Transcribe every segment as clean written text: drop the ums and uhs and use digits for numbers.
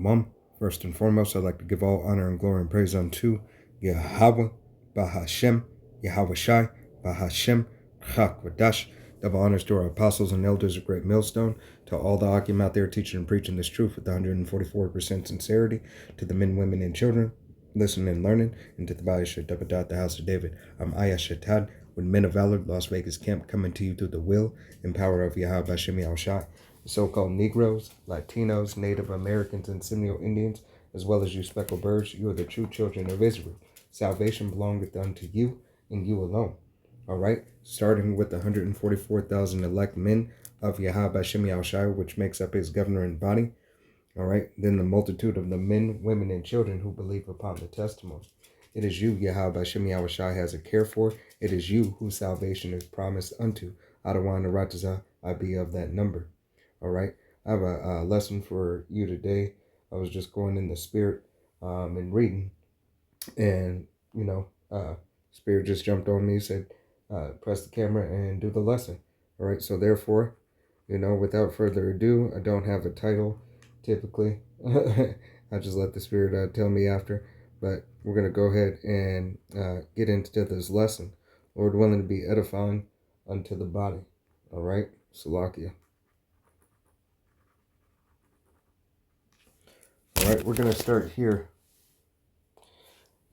Shalom. First and foremost, I'd like to give all honor and glory and praise unto Yahweh, Bahashem, Yahweh Shai, Bahashem, Chak Double honors to our apostles and elders of Great Millstone, to all the Akim out there teaching and preaching this truth with 144% sincerity, to the men, women, and children listening and learning, and to the Bayashat Dabadat, the house of David. I'm Ayah Shatad, with Men of Valor, Las Vegas camp, coming to you through the will and power of Yahweh Bashem Yahushai. The so-called Negroes, Latinos, Native Americans, and Seminole Indians, as well as you speckled birds, you are the true children of Israel. Salvation belongeth unto you, and you alone. All right, starting with the 144,000 elect men of Yahweh Bashem Yahushai, which makes up his governing body. All right, then the multitude of the men, women, and children who believe upon the testimony. It is you, Yahweh Bashem Yahushai, has a care for. It is you whose salvation is promised unto. Adawan Arataza, I be of that number. All right, I have a lesson for you today. I was just going in the spirit and reading, and spirit just jumped on me, said, press the camera and do the lesson. All right, so therefore, without further ado, I don't have a title typically. I just let the spirit tell me after, but we're going to go ahead and get into this lesson. Lord willing to be edifying unto the body. All right, Salakia. All right, we're going to start here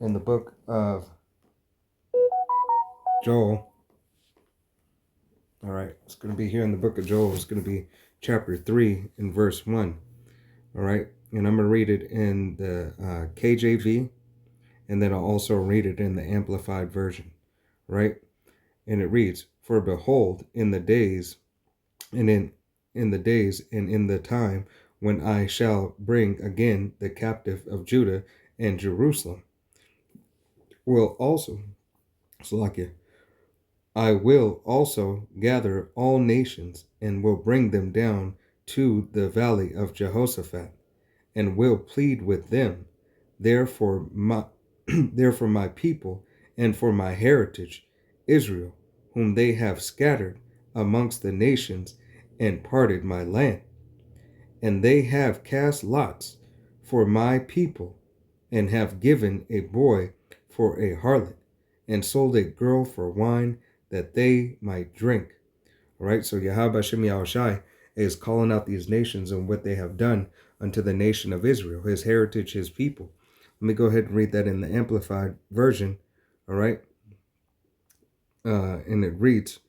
in the book of Joel. All right, it's going to be here in the book of Joel. It's going to be chapter 3 and verse 1. All right, and I'm going to read it in the KJV, and then I'll also read it in the Amplified Version. Right, and it reads, "For behold, in the days and in the time when I shall bring again the captive of Judah and Jerusalem, I will also gather all nations and will bring them down to the valley of Jehoshaphat, and will plead with them there for my people and for my heritage, Israel, whom they have scattered amongst the nations and parted my land. And they have cast lots for my people, and have given a boy for a harlot, and sold a girl for wine, that they might drink." All right, so Yahweh Bashem Yahushai is calling out these nations and what they have done unto the nation of Israel, his heritage, his people. Let me go ahead and read that in the Amplified Version. All right, and it reads,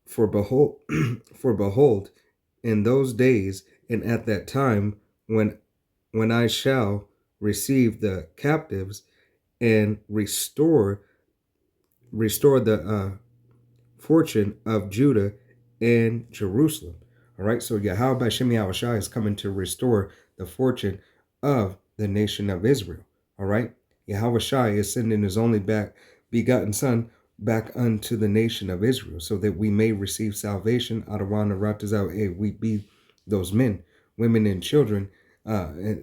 for behold, in those days and at that time when I shall receive the captives and restore the fortune of Judah and Jerusalem. All right, so Yahweh Bashem Yahushai is coming to restore the fortune of the nation of Israel. All right, Yahweh Shai is sending his only begotten son back unto the nation of Israel, so that we may receive salvation. Adawan Aratazau, we be those men, women, and children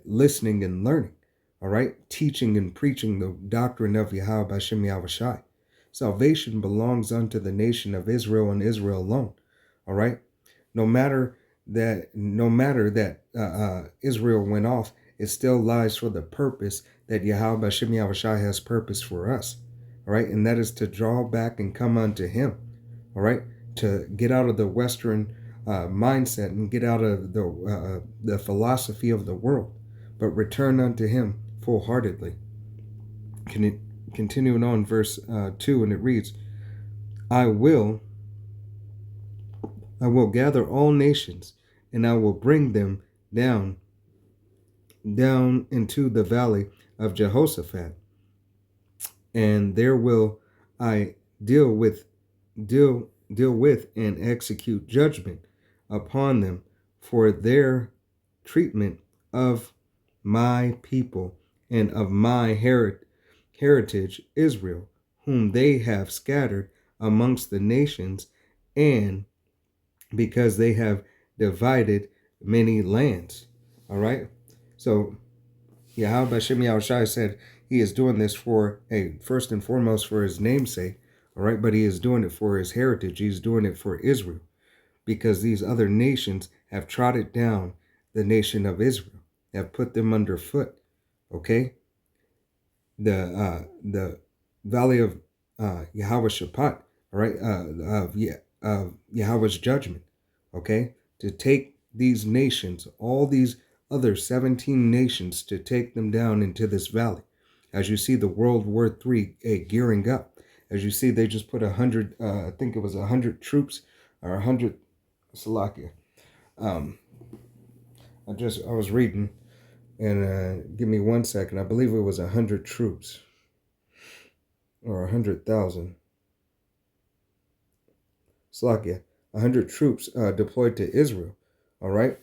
listening and learning. All right, teaching and preaching the doctrine of Yahweh Bashem Yahushai. Salvation belongs unto the nation of Israel and Israel alone. All right, no matter that Israel went off, it still lies for the purpose that Yahweh Bashem Yahushai has purpose for us. All right, and that is to draw back and come unto him. All right, to get out of the Western mindset and get out of the philosophy of the world, but return unto him full-heartedly. Continuing on, verse 2, and it reads, I will gather all nations, and I will bring them down into the valley of Jehoshaphat, and there will I deal with and execute judgment upon them for their treatment of my people and of my heritage Israel, whom they have scattered amongst the nations, and because they have divided many lands. All right, so Yahweh Bashem Yahushai said he is doing this for first and foremost for his namesake. All right, but he is doing it for his heritage. He's doing it for Israel, because these other nations have trodden down the nation of Israel, have put them underfoot. Okay, the valley of Yahweh Shaphat, all right, of Yahweh's judgment, okay, to take these nations, all these other 17 nations, to take them down into this valley. As you see the World War III gearing up, as you see, they just put 100, I think it was 100 troops, or 100, Salakia. I was reading, and give me 1 second. I believe it was 100 troops, or 100,000. Slakia, 100 troops deployed to Israel. All right.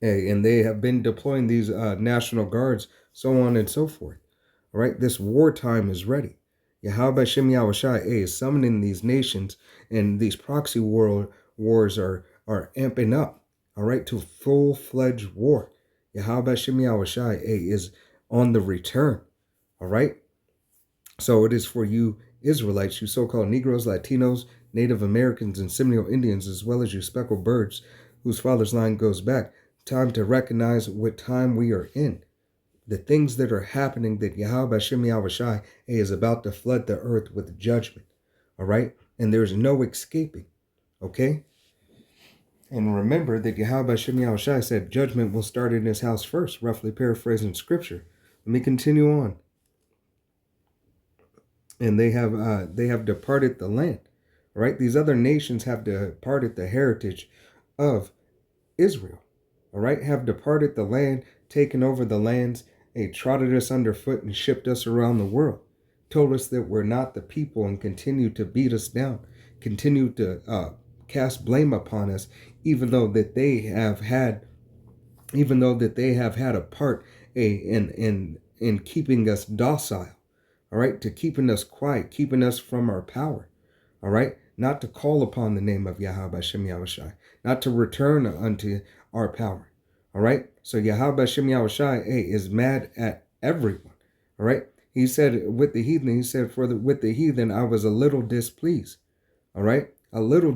And they have been deploying these National Guards, so on and so forth. All right. This wartime is ready. Yahweh Shem Yahushai is summoning these nations, and these proxy wars are amping up. All right. To full-fledged war. Yahweh Shem Yahushai is on the return. All right. So it is for you Israelites, you so-called Negroes, Latinos, Native Americans, and Seminole Indians, as well as you speckled birds whose father's line goes back, time to recognize what time we are in. The things that are happening, that Yahweh Shem Yahushai is about to flood the earth with judgment. All right? And there's no escaping. Okay? And remember that Yahweh Shem Yahushai said judgment will start in his house first, roughly paraphrasing scripture. Let me continue on. And they have departed the land, right? These other nations have departed the heritage of Israel, all right? Have departed the land, taken over the lands, trotted us underfoot and shipped us around the world, told us that we're not the people, and continue to beat us down, continue to cast blame upon us, even though that they have had a part in keeping us docile. All right, to keeping us quiet, keeping us from our power. All right, not to call upon the name of Yahweh Shem Yahushai, not to return unto our power. All right, so Yahweh Shem Yahushai is mad at everyone. All right, he said with the heathen, with the heathen I was a little displeased. All right, a little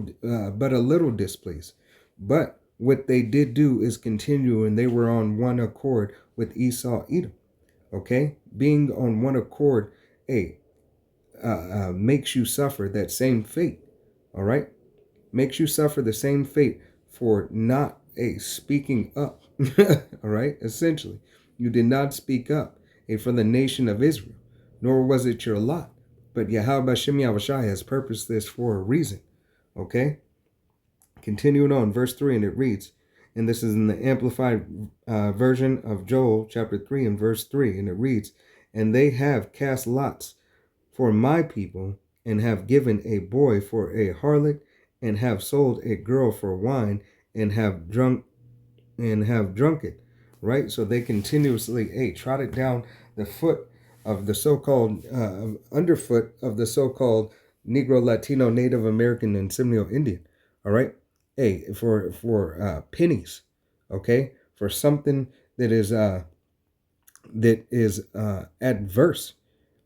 displeased. But what they did do is continue, and they were on one accord with Esau, Edom. Okay, being on one accord, makes you suffer that same fate. All right, makes you suffer the same fate for not speaking up. All right, essentially, you did not speak up for the nation of Israel, nor was it your lot. But Yahweh Shem Yahushai has purposed this for a reason. Okay, continuing on, verse 3, and it reads, and this is in the Amplified version of Joel chapter 3 and verse 3, and it reads, and they have cast lots for my people, and have given a boy for a harlot, and have sold a girl for wine, and have drunk it. Right? So they continuously trotted down the foot of the so-called underfoot of the so-called Negro, Latino, Native American, and Seminole Indian. All right, for pennies, okay, for something that is adverse.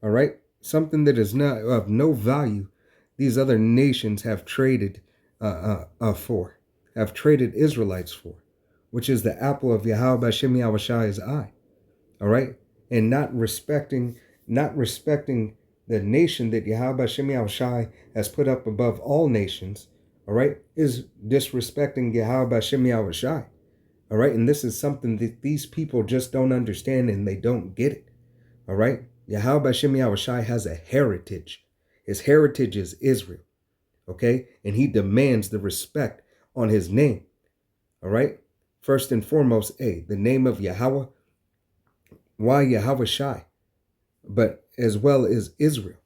All right, something that is not of no value. These other nations have traded have traded Israelites for, which is the apple of Yahweh Shem Yahushai's eye. All right, and not respecting the nation that Yahweh Shem Yahushai has put up above all nations. All right, is disrespecting Yahweh Shem Yahushai. All right, and this is something that these people just don't understand, and they don't get it. All right, Yahweh Shem Yahushai has a heritage. His heritage is Israel. Okay, and he demands the respect on his name. All right, first and foremost, the name of Yahweh. Why Yahweh Shai? But as well as Israel.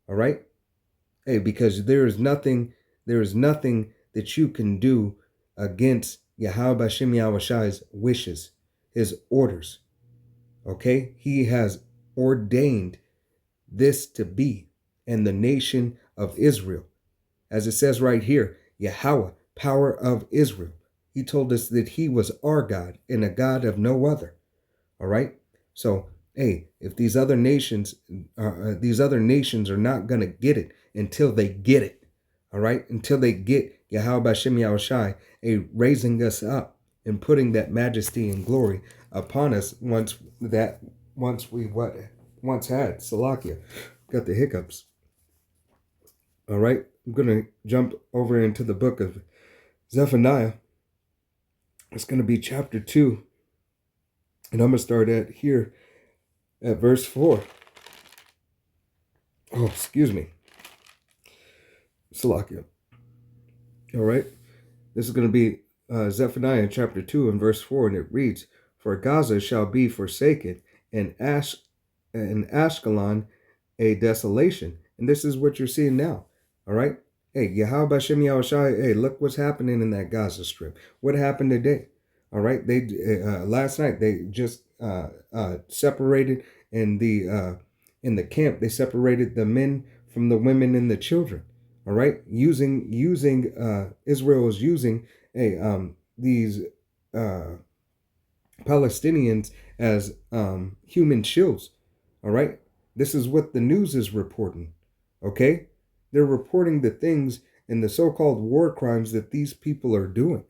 All right, because there is nothing that you can do against Yahweh Shem Yahushai's wishes, his orders. Okay, he has ordained this to be, and the nation of Israel, as it says right here, Yahweh, power of Israel. He told us that he was our God and a God of no other. All right, so if these other nations are not going to get it until they get it. All right, until they get Yahweh Shem Yahushai raising us up and putting that majesty and glory upon us once we once had. Salakia. Got the hiccups. All right. I'm going to jump over into the book of Zephaniah. It's going to be chapter 2. And I'm going to start at here at verse 4. Oh, excuse me. Salakia. All right. This is going to be Zephaniah chapter 2 and verse 4. And it reads, "For Gaza shall be forsaken, and Ashkelon a desolation." And this is what you're seeing now. All right. Hey, Yahweh Bashem Yahushai, hey, look what's happening in that Gaza Strip. What happened today? All right. They last night they just separated in the camp. They separated the men from the women and the children. All right. Israel is using these Palestinians as human shields. All right. This is what the news is reporting. Okay. They're reporting the things and the so-called war crimes that these people are doing.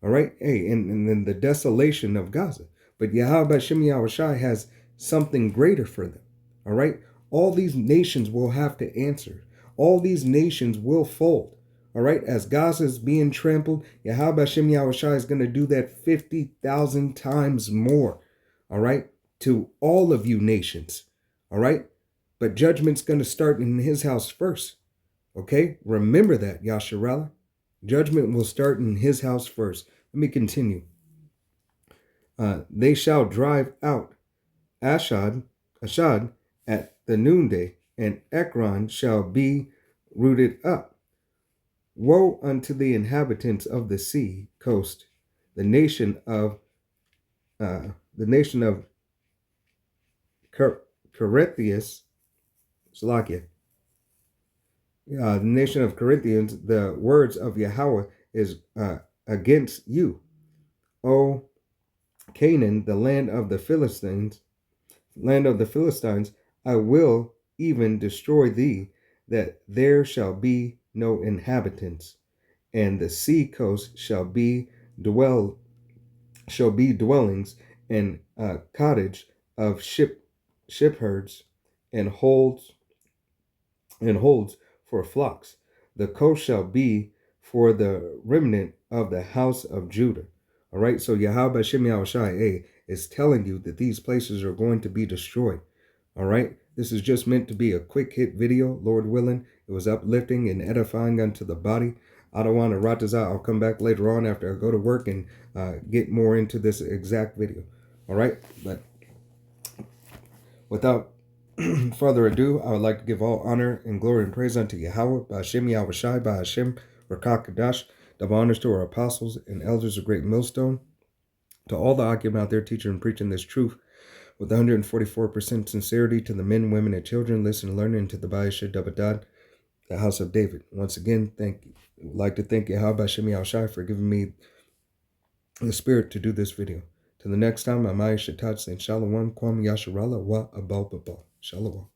All right. Hey, and then the desolation of Gaza. But Yahweh Shem Yahushai has something greater for them. All right. All these nations will have to answer. All these nations will fold. All right. As Gaza is being trampled, Yahweh Shem Yahushai is going to do that 50,000 times more. All right. To all of you nations. All right. But judgment's going to start in his house first. Okay, remember that, Yasharallah. Judgment will start in his house first. Let me continue. They shall drive out Ashad at the noonday, and Ekron shall be rooted up. Woe unto the inhabitants of the sea coast, the nation of Carithius, Salakia. The nation of Corinthians, the words of Yahweh is against you. O Canaan, the land of the Philistines, I will even destroy thee, that there shall be no inhabitants, and the sea coast shall be dwellings and cottage of shepherds and holds for flocks. The coast shall be for the remnant of the house of Judah. All right, so Yahweh Shem Yahushai is telling you that these places are going to be destroyed. All right, this is just meant to be a quick hit video, Lord willing. It was uplifting and edifying unto the body. I don't want to ratazah. I'll come back later on after I go to work and get more into this exact video. All right, but without further ado, I would like to give all honor and glory and praise unto Yahweh, Ba'ashem Yahushai, Ba'ashem Rakakadash, double honors to our apostles and elders of Great Millstone, to all the Akim out there teaching and preaching this truth with 144% sincerity, to the men, women, and children listening and learning, to the Ba'ashem Dabadad, the house of David. Once again, I'd like to thank Yahweh, Ba'ashem Yahushai, for giving me the spirit to do this video. Till the next time, I'm Shatat saying Shalom, Kwam Yasharallah, Wa Abal Babal. Shalom.